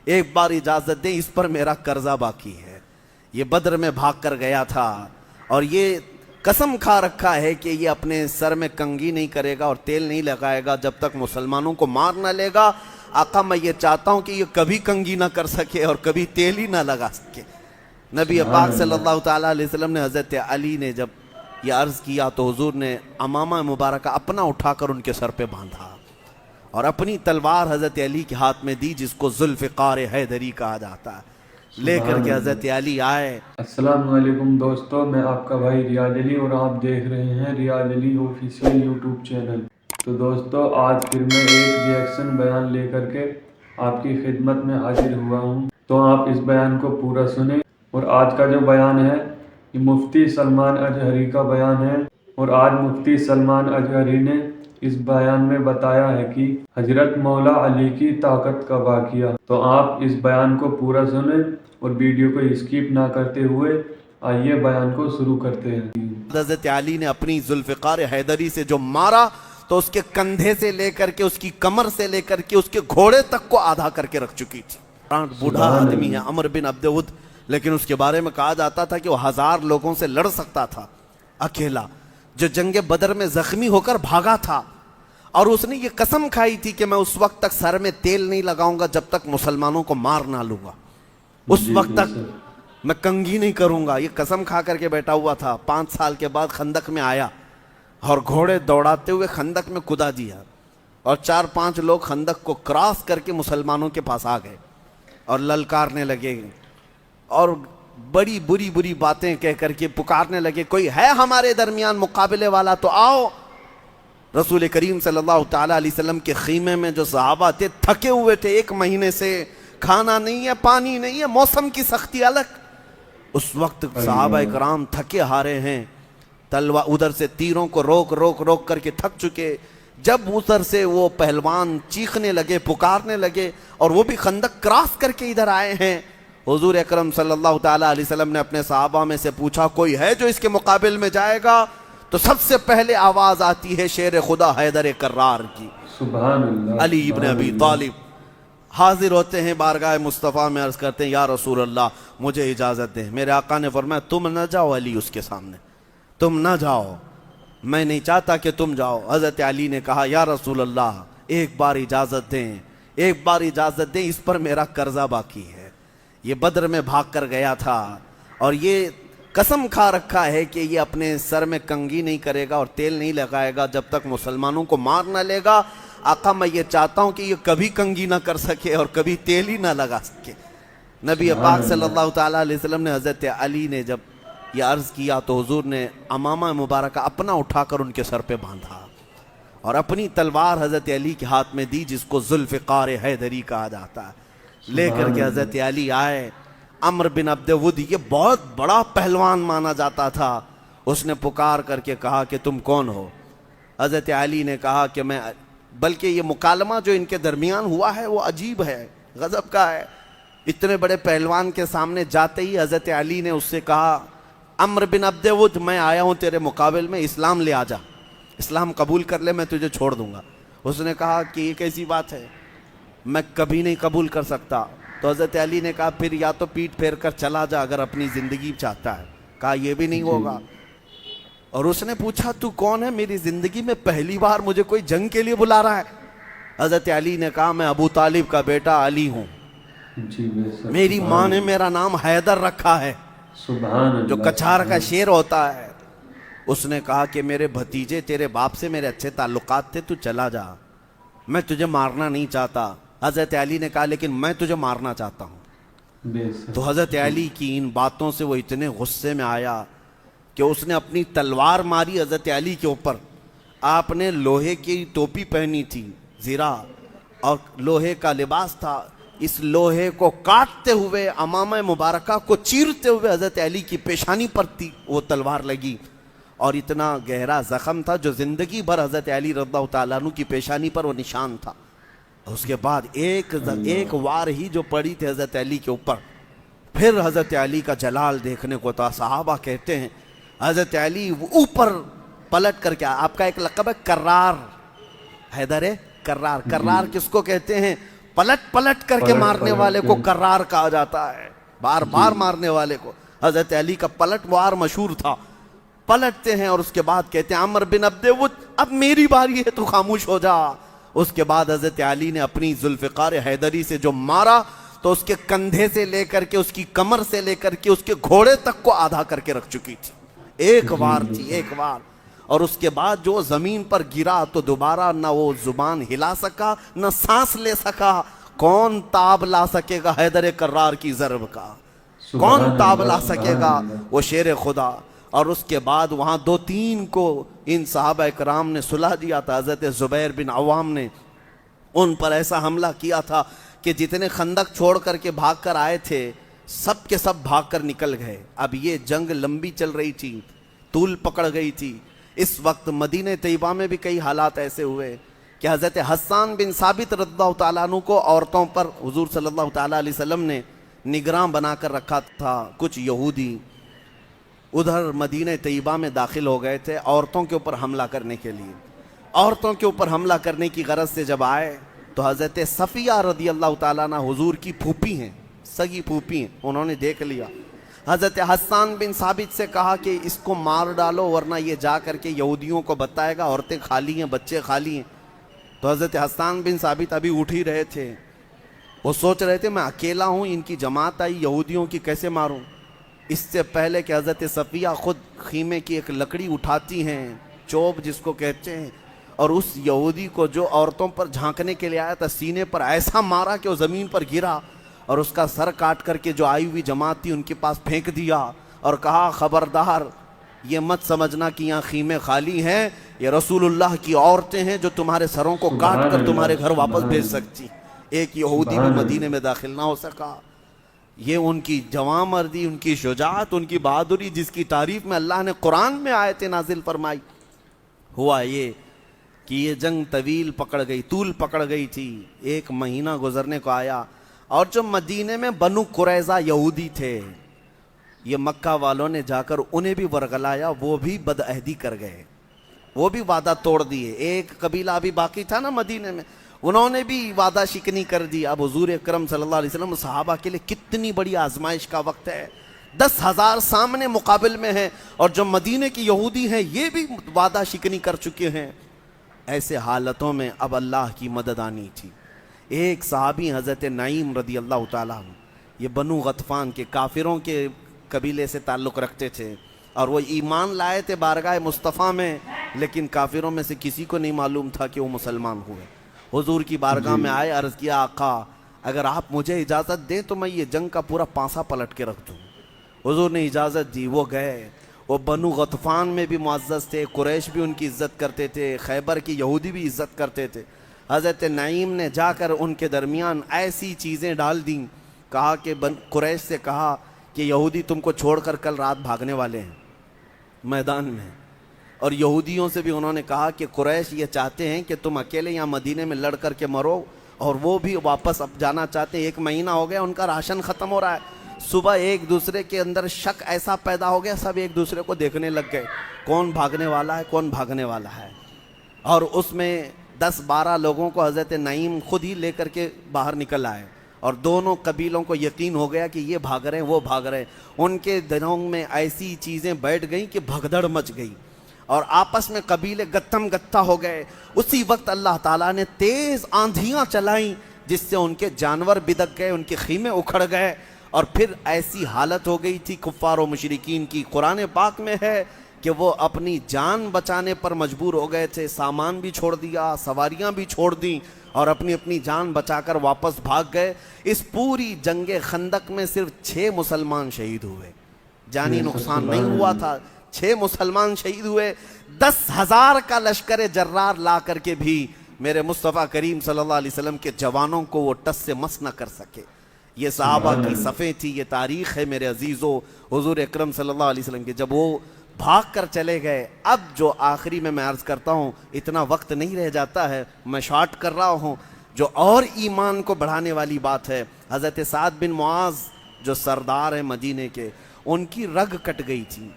ایک بار اجازت دیں، اس پر میرا قرضہ باقی ہے۔ یہ بدر میں بھاگ کر گیا تھا اور یہ قسم کھا رکھا ہے کہ یہ اپنے سر میں کنگھی نہیں کرے گا اور تیل نہیں لگائے گا جب تک مسلمانوں کو مار نہ لے گا۔ آقا میں یہ چاہتا ہوں کہ یہ کبھی کنگھی نہ کر سکے اور کبھی تیل ہی نہ لگا سکے۔ نبی پاک صلی اللہ تعالیٰ علیہ وسلم نے حضرت علی نے جب یہ عرض کیا تو حضور نے امامہ مبارکہ اپنا اٹھا کر ان کے سر پہ باندھا اور اپنی تلوار حضرت علی کے ہاتھ میں دی، جس کو ذوالفقار حیدری کہا جاتا ہے، لے کر کے حضرت علی آئے۔ السلام علیکم دوستو، میں آپ کا بھائی ریاض علی اور آپ دیکھ رہے ہیں ریاض علی آفیشیل یوٹیوب چینل۔ تو دوستو آج پھر میں ایک ریئیکشن بیان لے کر کے آپ کی خدمت میں حاضر ہوا ہوں، تو آپ اس بیان کو پورا سنیں۔ اور آج کا جو بیان ہے یہ مفتی سلمان اجہری کا بیان ہے، اور آج مفتی سلمان اجہری نے اس بیان میں بتایا ہے کہ حضرت مولا علی کی طاقت کا واقعہ۔ تو آپ اس بیان کو پورا سنیں اور ویڈیو کو اسکیپ نہ کرتے ہوئے آئیے بیان کو شروع کرتے ہیں۔ حضرت علی نے اپنی ذوالفقار حیدری سے جو مارا تو اس کے کندھے سے لے کر کے اس کی کمر سے لے کر کے اس کے گھوڑے تک کو آدھا کر کے رکھ چکی تھی۔ بوڑھا آدمی ہے عمر بن عبد ود، لیکن اس کے بارے میں کہا جاتا تھا کہ وہ 1000 لوگوں سے لڑ سکتا تھا اکیلا، جو جنگ بدر میں زخمی ہو کر بھاگا تھا، اور اس نے یہ قسم کھائی تھی کہ میں اس وقت تک سر میں تیل نہیں لگاؤں گا جب تک مسلمانوں کو مار نہ لوں گا، اس وقت تک میں کنگھی نہیں کروں گا۔ یہ قسم کھا کر کے بیٹھا ہوا تھا۔ 5 سال کے بعد خندق میں آیا اور گھوڑے دوڑاتے ہوئے خندق میں کدا دیا، اور 4-5 لوگ خندق کو کراس کر کے مسلمانوں کے پاس آ گئے اور للکارنے لگے اور بڑی بری بری باتیں کہہ کر کے پکارنے لگے، کوئی ہے ہمارے درمیان مقابلے والا تو آؤ۔ رسول کریم صلی اللہ تعالیٰ علیہ وسلم کے خیمے میں جو صحابہ تھے تھکے ہوئے تھے، 1 مہینے سے کھانا نہیں ہے، پانی نہیں ہے، موسم کی سختی الگ، اس وقت صحابہ اکرام تھکے ہارے ہیں، ادھر سے تیروں کو روک روک روک کر کے تھک چکے۔ جب ادھر سے وہ پہلوان چیخنے لگے، پکارنے لگے، اور وہ بھی خندق کراس کر کے ادھر آئے ہیں، حضور اکرم صلی اللہ تعالیٰ علیہ وسلم نے اپنے صحابہ میں سے پوچھا کوئی ہے جو اس کے مقابل میں جائے گا؟ تو سب سے پہلے آواز آتی ہے شیر خدا حیدر کرار کی، سبحان اللہ۔ علی ابن ابی طالب حاضر ہوتے ہیں بارگاہ مصطفیٰ میں، عرض کرتے ہیں یا رسول اللہ مجھے اجازت دیں۔ میرے آقا نے فرمایا تم نہ جاؤ علی اس کے سامنے، تم نہ جاؤ، میں نہیں چاہتا کہ تم جاؤ۔ حضرت علی نے کہا یا رسول اللہ ایک بار اجازت دیں، ایک بار اجازت دیں، اس پر میرا قرضہ باقی ہے۔ یہ بدر میں بھاگ کر گیا تھا اور یہ قسم کھا رکھا ہے کہ یہ اپنے سر میں کنگھی نہیں کرے گا اور تیل نہیں لگائے گا جب تک مسلمانوں کو مار نہ لے گا۔ آقا میں یہ چاہتا ہوں کہ یہ کبھی کنگھی نہ کر سکے اور کبھی تیل ہی نہ لگا سکے۔ نبی پاک صلی اللہ تعالیٰ علیہ وسلم نے حضرت علی نے جب یہ عرض کیا تو حضور نے امامہ مبارکہ اپنا اٹھا کر ان کے سر پہ باندھا اور اپنی تلوار حضرت علی کے ہاتھ میں دی، جس کو ذوالفقار حیدری کہا جاتا ہے، لے کر کے حضرت علی آئے۔ عمر بن عبد ود یہ بہت بڑا پہلوان مانا جاتا تھا، اس نے پکار کر کے کہا کہ تم کون ہو؟ حضرت علی نے کہا کہ میں، بلکہ یہ مکالمہ جو ان کے درمیان ہوا ہے وہ عجیب ہے، غضب کا ہے۔ اتنے بڑے پہلوان کے سامنے جاتے ہی حضرت علی نے اس سے کہا عمر بن عبد ود میں آیا ہوں تیرے مقابل میں، اسلام لے آ جا، اسلام قبول کر لے، میں تجھے چھوڑ دوں گا۔ اس نے کہا کہ یہ کیسی بات ہے، میں کبھی نہیں قبول کر سکتا۔ تو حضرت علی نے کہا پھر یا تو پیٹ پھیر کر چلا جا اگر اپنی زندگی چاہتا ہے۔ کہا یہ بھی نہیں ہوگا۔ اور اس نے پوچھا تو کون ہے؟ میری زندگی میں پہلی بار مجھے کوئی جنگ کے لیے بلا رہا ہے۔ حضرت علی نے کہا میں ابو طالب کا بیٹا علی ہوں، میری ماں نے میرا نام حیدر رکھا ہے، جو کچھار کا شیر ہوتا ہے۔ اس نے کہا کہ میرے بھتیجے تیرے باپ سے میرے اچھے تعلقات تھے، تو چلا جا، میں تجھے مارنا نہیں چاہتا۔ حضرت علی نے کہا لیکن میں تجھے مارنا چاہتا ہوں۔ تو حضرت علی کی ان باتوں سے وہ اتنے غصے میں آیا کہ اس نے اپنی تلوار ماری حضرت علی کے اوپر۔ آپ نے لوہے کی ٹوپی پہنی تھی زرہ اور لوہے کا لباس تھا، اس لوہے کو کاٹتے ہوئے امامہ مبارکہ کو چیرتے ہوئے حضرت علی کی پیشانی پر تھی وہ تلوار لگی، اور اتنا گہرا زخم تھا جو زندگی بھر حضرت علی رضی اللہ تعالیٰ عنہ کی پیشانی پر وہ نشان تھا۔ اس کے بعد ایک وار ہی جو پڑی تھی حضرت علی کے اوپر، پھر حضرت علی کا جلال دیکھنے کو تھا۔ صحابہ کہتے ہیں حضرت علی اوپر پلٹ کر کے، آپ کا ایک لقب ہے کرار، حیدر کرار، کرار کس کو کہتے ہیں؟ پلٹ پلٹ کر کے پلٹ مارنے پلٹ والے کے۔ کو کرار کہا جاتا ہے، بار بار مارنے والے کو۔ حضرت علی کا پلٹ وار مشہور تھا، پلٹتے ہیں اور اس کے بعد کہتے ہیں عمر بن عبد ود اب میری باری ہے تو خاموش ہو جا۔ اس کے بعد حضرت علی نے اپنی ذوالفقار حیدری سے جو مارا تو اس کے کندھے سے لے کر کے، اس کی کمر سے لے کر کے، اس کے گھوڑے تک کو آدھا کر کے رکھ چکی تھی۔ ایک وار تھی، ایک وار۔ اور اس کے بعد جو زمین پر گرا تو دوبارہ نہ وہ زبان ہلا سکا، نہ سانس لے سکا۔ کون تاب لا سکے گا حیدر کرار کی ضرب کا؟ کون تاب لا سکے گا؟ وہ شیر خدا۔ اور اس کے بعد وہاں 2-3 کو ان صحابہ کرام نے صلح دیا تھا۔ حضرت زبیر بن عوام نے ان پر ایسا حملہ کیا تھا کہ جتنے خندق چھوڑ کر کے بھاگ کر آئے تھے سب کے سب بھاگ کر نکل گئے۔ اب یہ جنگ لمبی چل رہی تھی، طول پکڑ گئی تھی۔ اس وقت مدینہ طیبہ میں بھی کئی حالات ایسے ہوئے کہ حضرت حسان بن ثابت رضی اللہ تعالیٰ عنہ کو عورتوں پر حضور صلی اللہ تعالیٰ علیہ وسلم نے نگراں بنا کر رکھا تھا۔ کچھ یہودی ادھر مدینہ طیبہ میں داخل ہو گئے تھے عورتوں کے اوپر حملہ کرنے کے لیے۔ عورتوں کے اوپر حملہ کرنے کی غرض سے جب آئے تو حضرت صفیہ رضی اللہ تعالیٰ عنہ حضور کی پھوپھی ہیں، سگی پھوپھی ہیں، انہوں نے دیکھ لیا۔ حضرت حسان بن ثابت سے کہا کہ اس کو مار ڈالو ورنہ یہ جا کر کے یہودیوں کو بتائے گا عورتیں خالی ہیں، بچے خالی ہیں۔ تو حضرت حسان بن ثابت ابھی اٹھ ہی رہے تھے، وہ سوچ رہے تھے میں اکیلا ہوں، ان کی جماعت آئی یہودیوں کی، کیسے ماروں؟ اس سے پہلے کہ حضرت صفیہ خود خیمے کی ایک لکڑی اٹھاتی ہیں، چوب جس کو کہتے ہیں، اور اس یہودی کو جو عورتوں پر جھانکنے کے لیے آیا تھا سینے پر ایسا مارا کہ وہ زمین پر گرا، اور اس کا سر کاٹ کر کے جو آئی ہوئی جماعت تھی ان کے پاس پھینک دیا اور کہا خبردار یہ مت سمجھنا کہ یہاں خیمے خالی ہیں، یہ رسول اللہ کی عورتیں ہیں جو تمہارے سروں کو کاٹ کر تمہارے گھر واپس بھیج سکتی۔ ایک یہودی بھی مدینے میں داخل نہ ہو سکا۔ یہ ان کی جواں مردی، ان کی شجاعت، ان کی بہادری، جس کی تعریف میں اللہ نے قرآن میں آیتیں نازل فرمائی۔ ہوا یہ کہ یہ جنگ طویل پکڑ گئی، طول پکڑ گئی تھی، 1 مہینہ گزرنے کو آیا، اور جو مدینے میں بنو قریظہ یہودی تھے، یہ مکہ والوں نے جا کر انہیں بھی ورغلایا، وہ بھی بدعہدی کر گئے، وہ بھی وعدہ توڑ دیے۔ ایک قبیلہ ابھی باقی تھا نا مدینے میں، انہوں نے بھی وعدہ شکنی کر دی۔ اب حضور اکرم صلی اللہ علیہ وسلم صحابہ کے لیے کتنی بڑی آزمائش کا وقت ہے، 10,000 سامنے مقابل میں ہیں، اور جو مدینے کی یہودی ہیں یہ بھی وعدہ شکنی کر چکے ہیں۔ ایسے حالتوں میں اب اللہ کی مدد آنی تھی۔ ایک صحابی حضرت نعیم رضی اللہ تعالیٰ عنہ، یہ بنو غطفان کے کافروں کے قبیلے سے تعلق رکھتے تھے، اور وہ ایمان لائے تھے بارگاہ مصطفیٰ میں، لیکن کافروں میں سے کسی کو نہیں معلوم تھا کہ وہ مسلمان ہوئے۔ حضور کی بارگاہ میں آئے، عرض کیا آقا اگر آپ مجھے اجازت دیں تو میں یہ جنگ کا پورا پانسا پلٹ کے رکھ دوں۔ حضور نے اجازت دی، وہ گئے۔ وہ بنو غطفان میں بھی معزز تھے، قریش بھی ان کی عزت کرتے تھے، خیبر کی یہودی بھی عزت کرتے تھے۔ حضرت نعیم نے جا کر ان کے درمیان ایسی چیزیں ڈال دیں، کہا کہ قریش سے کہا کہ یہودی تم کو چھوڑ کر کل رات بھاگنے والے ہیں میدان میں، اور یہودیوں سے بھی انہوں نے کہا کہ قریش یہ چاہتے ہیں کہ تم اکیلے یہاں مدینے میں لڑ کر کے مرو، اور وہ بھی واپس اب جانا چاہتے ہیں۔ 1 مہینہ ہو گیا، ان کا راشن ختم ہو رہا ہے۔ صبح ایک دوسرے کے اندر شک ایسا پیدا ہو گیا، سب ایک دوسرے کو دیکھنے لگ گئے کون بھاگنے والا ہے، کون بھاگنے والا ہے۔ اور اس میں 10-12 لوگوں کو حضرت نعیم خود ہی لے کر کے باہر نکل آئے، اور دونوں قبیلوں کو یقین ہو گیا کہ یہ بھاگ رہے ہیں، وہ بھاگ رہے ہیں۔ ان کے دلوں میں ایسی چیزیں بیٹھ گئیں کہ بھگدڑ مچ گئی، اور آپس میں قبیلے گتم گتھا ہو گئے۔ اسی وقت اللہ تعالیٰ نے تیز آندھیاں چلائیں جس سے ان کے جانور بدک گئے، ان کے خیمے اکھڑ گئے، اور پھر ایسی حالت ہو گئی تھی کفار و مشرکین کی، قرآن پاک میں ہے کہ وہ اپنی جان بچانے پر مجبور ہو گئے تھے، سامان بھی چھوڑ دیا، سواریاں بھی چھوڑ دیں، اور اپنی اپنی جان بچا کر واپس بھاگ گئے۔ اس پوری جنگ خندق میں صرف 6 مسلمان شہید ہوئے، جانی نقصان نہیں ہوا تھا، 6 مسلمان شہید ہوئے۔ 10,000 کا لشکر جرار لا کر کے بھی میرے مصطفیٰ کریم صلی اللہ علیہ وسلم کے جوانوں کو وہ ٹس سے مس نہ کر سکے۔ یہ صحابہ کی صفیں تھی، یہ تاریخ ہے میرے عزیزو۔ حضور اکرم صلی اللہ علیہ وسلم کے جب وہ بھاگ کر چلے گئے، اب جو آخری میں عرض کرتا ہوں، اتنا وقت نہیں رہ جاتا ہے، میں شارٹ کر رہا ہوں، جو اور ایمان کو بڑھانے والی بات ہے، حضرت سعد بن معاذ جو سردار ہیں مدینے کے، ان کی رگ کٹ گئی تھی،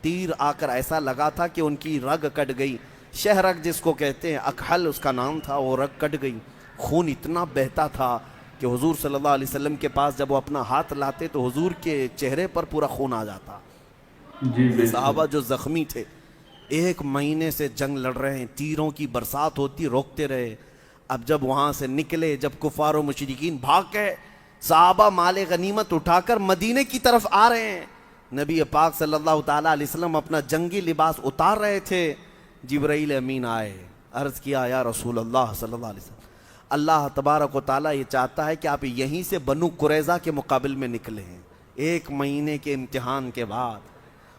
تیر آ کر ایسا لگا تھا کہ ان کی رگ کٹ گئی، شہرگ جس کو کہتے ہیں، اکحل اس کا نام تھا، وہ رگ کٹ گئی۔ خون اتنا بہتا تھا کہ حضور صلی اللہ علیہ وسلم کے پاس جب وہ اپنا ہاتھ لاتے تو حضور کے چہرے پر پورا خون آ جاتا. جی صحابہ جو زخمی تھے 1 مہینے سے جنگ لڑ رہے ہیں, تیروں کی برسات ہوتی, روکتے رہے. اب جب وہاں سے نکلے, جب کفار و مشرکین بھاگ گئے, صحابہ مال غنیمت اٹھا کر مدینے کی طرف آ رہے ہیں. نبی پاک صلی اللہ تعالیٰ علیہ وسلم اپنا جنگی لباس اتار رہے تھے. جبرائیل امین آئے, عرض کیا یا رسول اللہ صلی اللہ علیہ وسلم, اللہ تبارک و تعالیٰ یہ چاہتا ہے کہ آپ یہیں سے بنو قریظہ کے مقابل میں نکلے ہیں. 1 مہینے کے امتحان کے بعد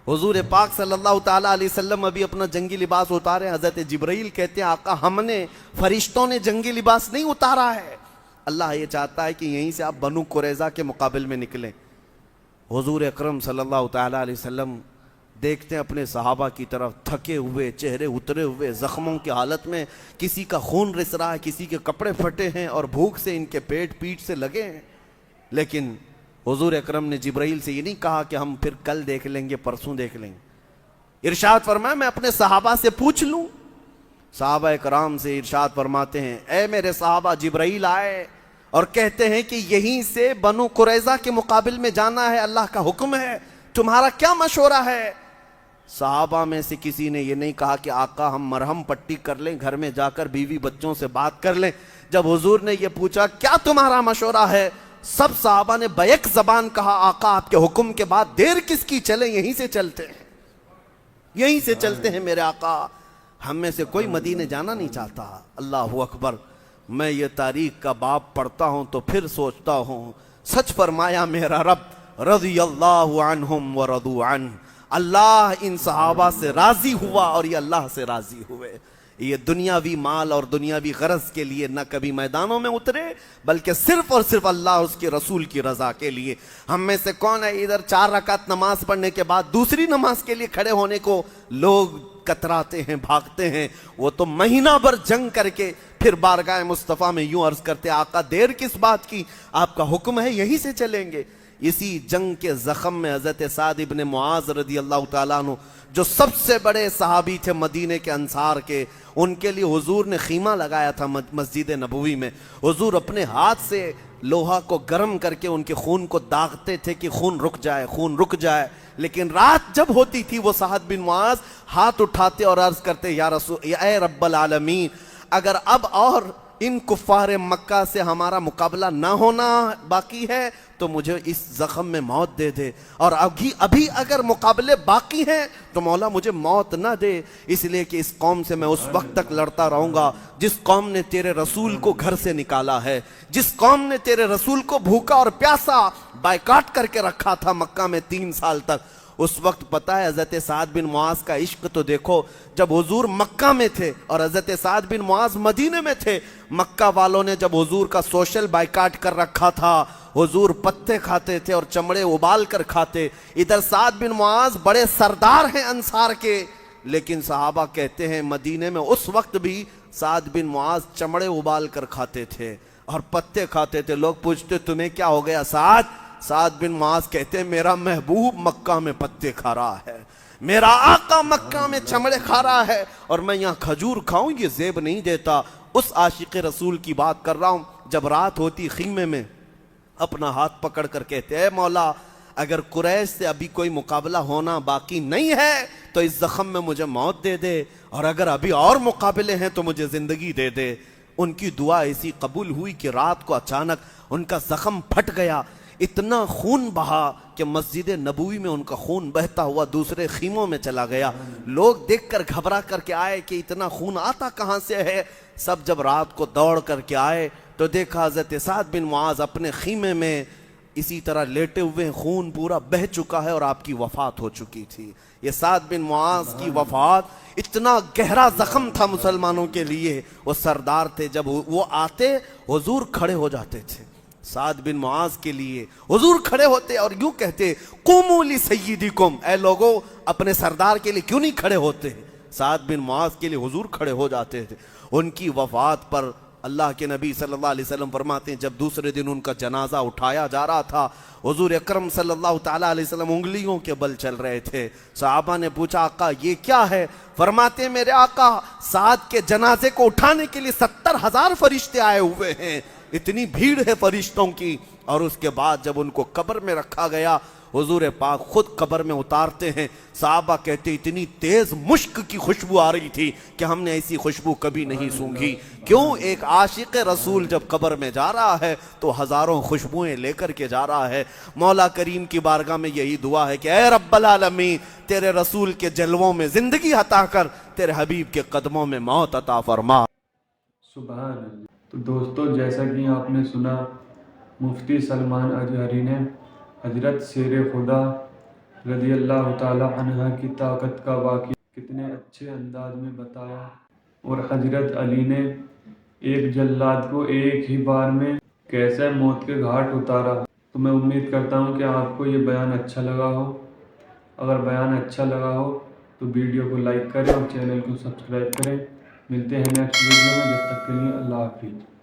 حضور پاک صلی اللہ تعالیٰ علیہ وسلم ابھی اپنا جنگی لباس اتارے. حضرت جبرائیل کہتے ہیں آقا ہم نے, فرشتوں نے جنگی لباس نہیں اتارا ہے, اللہ یہ چاہتا ہے کہ یہیں سے آپ بنو قریظہ کے مقابل میں نکلیں. حضور اکرم صلی اللہ تعالیٰ علیہ وسلم دیکھتے ہیں اپنے صحابہ کی طرف, تھکے ہوئے, چہرے اترے ہوئے, زخموں کی حالت میں, کسی کا خون رس رہا ہے, کسی کے کپڑے پھٹے ہیں اور بھوک سے ان کے پیٹ سے لگے ہیں. لیکن حضور اکرم نے جبرائیل سے یہ نہیں کہا کہ ہم پھر کل دیکھ لیں گے, پرسوں دیکھ لیں گے. ارشاد فرمایا میں اپنے صحابہ سے پوچھ لوں. صحابہ کرام سے ارشاد فرماتے ہیں اے میرے صحابہ, جبرائیل آئے اور کہتے ہیں کہ یہیں سے بنو قریظہ کے مقابل میں جانا ہے, اللہ کا حکم ہے, تمہارا کیا مشورہ ہے؟ صحابہ میں سے کسی نے یہ نہیں کہا کہ آقا ہم مرہم پٹی کر لیں, گھر میں جا کر بیوی بچوں سے بات کر لیں. جب حضور نے یہ پوچھا کیا تمہارا مشورہ ہے, سب صحابہ نے بیک زبان کہا آقا آپ کے حکم کے بعد دیر کس کی, چلیں یہیں سے چلتے ہیں, یہیں سے چلتے ہیں میرے آقا. ہم میں سے کوئی مدینے جانا نہیں چاہتا. اللہ اکبر. میں یہ تاریخ کا باب پڑھتا ہوں تو پھر سوچتا ہوں سچ فرمایا میرا رب رضی اللہ عنہم ورضوا عنہ. اللہ ان صحابہ سے راضی ہوا اور یہ اللہ سے راضی ہوئے. یہ دنیاوی مال اور دنیاوی غرض کے لیے نہ کبھی میدانوں میں اترے, بلکہ صرف اور صرف اللہ اس کے رسول کی رضا کے لیے. ہم میں سے کون ہے ادھر 4 رکعت نماز پڑھنے کے بعد دوسری نماز کے لیے کھڑے ہونے کو لوگ کتراتے ہیں, بھاگتے ہیں. وہ تو مہینہ بھر جنگ کر کے پھر بارگاہ مصطفیٰ میں یوں عرض کرتے آقا دیر کس بات کی, آپ کا حکم ہے یہیں سے چلیں گے. اسی جنگ کے زخم میں حضرت سعد ابن معاذ رضی اللہ تعالیٰ عنہ جو سب سے بڑے صحابی تھے مدینے کے انصار کے, ان کے لیے حضور نے خیمہ لگایا تھا مسجد نبوی میں. حضور اپنے ہاتھ سے لوہا کو گرم کر کے ان کے خون کو داغتے تھے کہ خون رک جائے, خون رک جائے. لیکن رات جب ہوتی تھی وہ سعد بن معاذ ہاتھ اٹھاتے اور عرض کرتے یا رسول اے رب العالمین, اگر اب اور ان کفار مکہ سے ہمارا مقابلہ نہ ہونا باقی ہے تو مجھے اس زخم میں موت دے دے, اور ابھی اگر مقابلے باقی ہیں تو مولا مجھے موت نہ دے, اس لیے کہ اس قوم سے میں اس وقت تک لڑتا رہوں گا جس قوم نے تیرے رسول کو گھر سے نکالا ہے, جس قوم نے تیرے رسول کو بھوکا اور پیاسا بائیکاٹ کر کے رکھا تھا مکہ میں 3 سال تک. اس وقت پتہ ہے حضرت سعد بن معاذ کا عشق تو دیکھو, جب حضور مکہ میں تھے اور حضرت سعد بن معاذ مدینے میں تھے, مکہ والوں نے جب حضور کا سوشل بائیکاٹ کر رکھا تھا, حضور پتے کھاتے تھے اور چمڑے ابال کر کھاتے. ادھر سعد بن معاذ بڑے سردار ہیں انصار کے, لیکن صحابہ کہتے ہیں مدینے میں اس وقت بھی سعد بن معاذ چمڑے ابال کر کھاتے تھے اور پتے کھاتے تھے. لوگ پوچھتے تمہیں کیا ہو گیا سعد بن معاذ کہتے ہیں میرا محبوب مکہ میں پتے کھا رہا ہے, میرا آقا مکہ میں چمڑے کھا رہا ہے اور میں یہاں کھجور کھاؤں یہ زیب نہیں دیتا. اس عاشق رسول کی بات کر رہا ہوں. جب رات ہوتی خیمے میں اپنا ہاتھ پکڑ کر کہتے اے مولا اگر قریش سے ابھی کوئی مقابلہ ہونا باقی نہیں ہے تو اس زخم میں مجھے موت دے دے, اور اگر ابھی اور مقابلے ہیں تو مجھے زندگی دے دے. ان کی دعا ایسی قبول ہوئی کہ رات کو اچانک ان کا زخم پھٹ گیا, اتنا خون بہا کہ مسجد نبوی میں ان کا خون بہتا ہوا دوسرے خیموں میں چلا گیا. لوگ دیکھ کر گھبرا کر کے آئے کہ اتنا خون آتا کہاں سے ہے. سب جب رات کو دوڑ کر کے آئے تو دیکھا حضرت سعد بن معاذ اپنے خیمے میں اسی طرح لیٹے ہوئے, خون پورا بہہ چکا ہے اور آپ کی وفات ہو چکی تھی. یہ سعد بن معاذ کی وفات اتنا گہرا زخم تھا مسلمانوں کے لیے. وہ سردار تھے, جب وہ آتے حضور کھڑے ہو جاتے تھے. سعد بن معاذ کے لیے حضور کھڑے ہوتے اور یوں کہتے قوموا لسیدکم, اے لوگو اپنے سردار کے لیے کیوں نہیں کھڑے ہوتے. سعد بن معاذ کے لیے حضور کھڑے ہو جاتے تھے. ان کی وفات پر اللہ کے نبی صلی اللہ علیہ وسلم فرماتے ہیں جب دوسرے دن ان کا جنازہ اٹھایا جا رہا تھا، حضور اکرم صلی اللہ تعالیٰ علیہ وسلم انگلیوں کے بل چل رہے تھے۔ صحابہ نے پوچھا آقا یہ کیا ہے؟ فرماتے ہیں میرے آقا سعد کے جنازے کو اٹھانے کے لیے 70,000 فرشتے آئے ہوئے ہیں، اتنی بھیڑ ہے فرشتوں کی۔ اور اس کے بعد جب ان کو قبر میں رکھا گیا، حضور پاک خود قبر میں اتارتے ہیں، صحابہ کہتے اتنی تیز مشک کی خوشبو آ رہی تھی کہ ہم نے ایسی خوشبو کبھی نہیں سونگھی۔ کیوں؟ ایک عاشق رسول جب قبر میں جا رہا ہے تو ہزاروں خوشبوئیں لے کر کے جا رہا ہے۔ مولا کریم کی بارگاہ میں یہی دعا ہے کہ اے رب العالمین تیرے رسول کے جلووں میں زندگی عطا کر، تیرے حبیب کے قدموں میں موت عطا فرما۔ سبحان اللہ۔ تو دوستو جیسا کہ آپ نے سنا مفتی سلمان اجہری نے حضرت شیر خدا رضی اللہ تعالی عنہ کی طاقت کا واقعہ کتنے اچھے انداز میں بتایا، اور حضرت علی نے ایک جلاد کو ایک ہی بار میں کیسے موت کے گھاٹ اتارا۔ تو میں امید کرتا ہوں کہ آپ کو یہ بیان اچھا لگا ہو۔ اگر بیان اچھا لگا ہو تو ویڈیو کو لائک کریں اور چینل کو سبسکرائب کریں۔ ملتے ہیں نیکسٹ ویڈیو میں، جب تک کے لیے اللہ حافظ۔